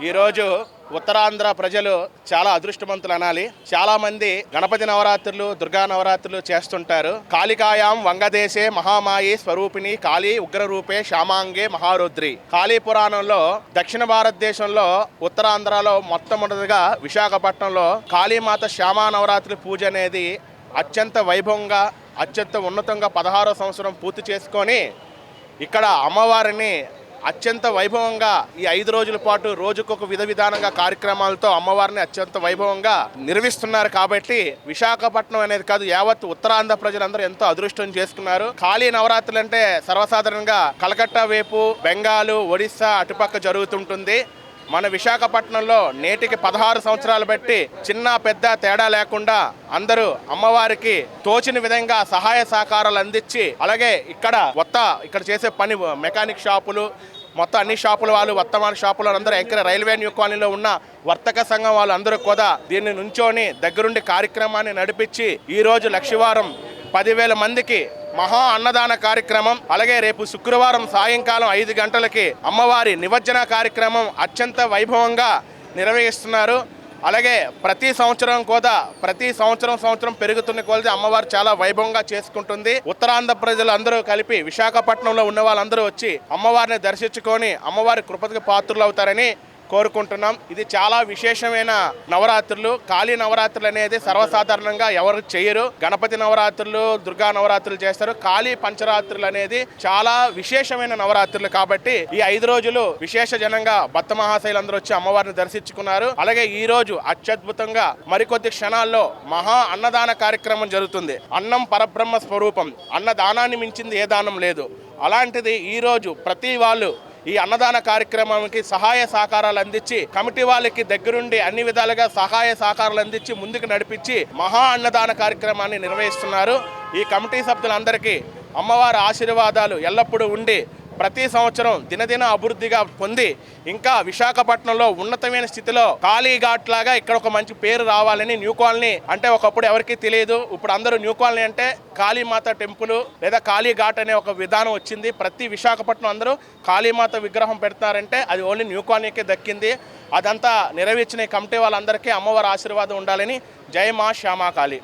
ఈరోజు ఉత్తరాంధ్ర ప్రజలు చాలా అదృష్టవంతులు అనాలి. చాలా మంది గణపతి నవరాత్రులు, దుర్గా నవరాత్రులు చేస్తుంటారు. కాళికాయాం వంగదేశే మహామాయి స్వరూపిణి కాళీ ఉగ్రరూపే శ్యామాంగే మహారుద్రి. కాళీ పురాణంలో దక్షిణ భారతదేశంలో ఉత్తరాంధ్రలో మొట్టమొదటిగా విశాఖపట్నంలో కాళీమాత శ్యామా నవరాత్రి పూజ అనేది అత్యంత వైభవంగా, అత్యంత ఉన్నతంగా 16వ సంవత్సరం పూర్తి చేసుకొని ఇక్కడ అమ్మవారిని అత్యంత వైభవంగా ఈ 5 రోజుల పాటు రోజుకొక విధానంగా కార్యక్రమాలతో అమ్మవారిని అత్యంత వైభవంగా నిర్వహిస్తున్నారు. కాబట్టి విశాఖపట్నం అనేది కాదు, యావత్ ఉత్తరాంధ్ర ప్రజలందరూ ఎంతో అదృష్టం చేసుకున్నారు. కాళీ నవరాత్రులు అంటే సర్వసాధారణంగా కలకత్తా వైపు, బెంగాలు, ఒడిస్సా అటుపక్క జరుగుతుంటుంది. మన విశాఖపట్నంలో నేటికి 16 సంవత్సరాలు బట్టి చిన్న పెద్ద తేడా లేకుండా అందరూ అమ్మవారికి తోచిన విధంగా సహాయ సహకారాలు అందించి, అలాగే ఇక్కడ చేసే పని మెకానిక్ షాపులు, మొత్తం అన్ని షాపుల వాళ్ళు, వర్తమాన షాపులు అందరూ ఎక్కడ రైల్వే న్యూ కాలనీలో ఉన్న వర్తక సంఘం వాళ్ళు అందరూ కూడా దీన్ని నుంచోని దగ్గరుండి కార్యక్రమాన్ని నడిపించి ఈరోజు లక్షవారం 10,000 మందికి మహా అన్నదాన కార్యక్రమం, అలాగే రేపు శుక్రవారం సాయంకాలం 5 గంటలకి అమ్మవారి నిమజ్జన కార్యక్రమం అత్యంత వైభవంగా నిర్వహిస్తున్నారు. అలాగే ప్రతి సంవత్సరం పెరుగుతున్న కొలది అమ్మవారు చాలా వైభవంగా చేసుకుంటుంది. ఉత్తరాంధ్ర ప్రజలు అందరూ కలిపి విశాఖపట్నంలో ఉన్న వాళ్ళందరూ వచ్చి అమ్మవారిని దర్శించుకొని అమ్మవారి కృపకి పాత్రులు అవుతారని కోరుకుంటున్నాం. ఇది చాలా విశేషమైన నవరాత్రులు. కాళీ నవరాత్రులు అనేది సర్వసాధారణంగా ఎవరు చేయరు. గణపతి నవరాత్రులు, దుర్గా నవరాత్రులు చేస్తారు. కాళీ పంచరాత్రులు అనేది చాలా విశేషమైన నవరాత్రులు. కాబట్టి ఈ 5 రోజులు విశేష జనంగా భక్త మహాశైలందరూ వచ్చి అమ్మవారిని దర్శించుకున్నారు. అలాగే ఈ రోజు అత్యద్భుతంగా మరికొద్ది క్షణాల్లో మహా అన్నదాన కార్యక్రమం జరుగుతుంది. అన్నం పరబ్రహ్మ స్వరూపం, అన్నదానాన్ని మించింది ఏ దానం లేదు. అలాంటిది ఈ రోజు ప్రతి వాళ్ళు ఈ అన్నదాన కార్యక్రమానికి సహాయ సహకారాలు అందించి కమిటీ వాళ్ళకి దగ్గరుండి అన్ని విధాలుగా సహాయ సహకారాలు అందించి ముందుకు నడిపించి మహా అన్నదాన కార్యక్రమాన్ని నిర్వహిస్తున్నారు. ఈ కమిటీ సభ్యులందరికీ అమ్మవారి ఆశీర్వాదాలు ఎల్లప్పుడూ ఉండి ప్రతి సంవత్సరం దినదిన అభివృద్ధిగా పొంది ఇంకా విశాఖపట్నంలో ఉన్నతమైన స్థితిలో కాళీఘాట్ లాగా ఇక్కడ ఒక మంచి పేరు రావాలని న్యూ కాలనీ అంటే ఒకప్పుడు ఎవరికీ తెలియదు. ఇప్పుడు అందరూ న్యూ కాలనీ అంటే కాళీమాత టెంపుల్ లేదా కాళీఘాట్ అనే ఒక విధానం వచ్చింది. ప్రతి విశాఖపట్నం అందరూ కాళీమాత విగ్రహం పెడతారంటే అది ఓన్లీ న్యూ కాలనీకే దక్కింది. అదంతా నెరవేర్చిన కమిటీ వాళ్ళందరికీ అమ్మవారి ఆశీర్వాదం ఉండాలని. జై మా శ్యామా కాళీ.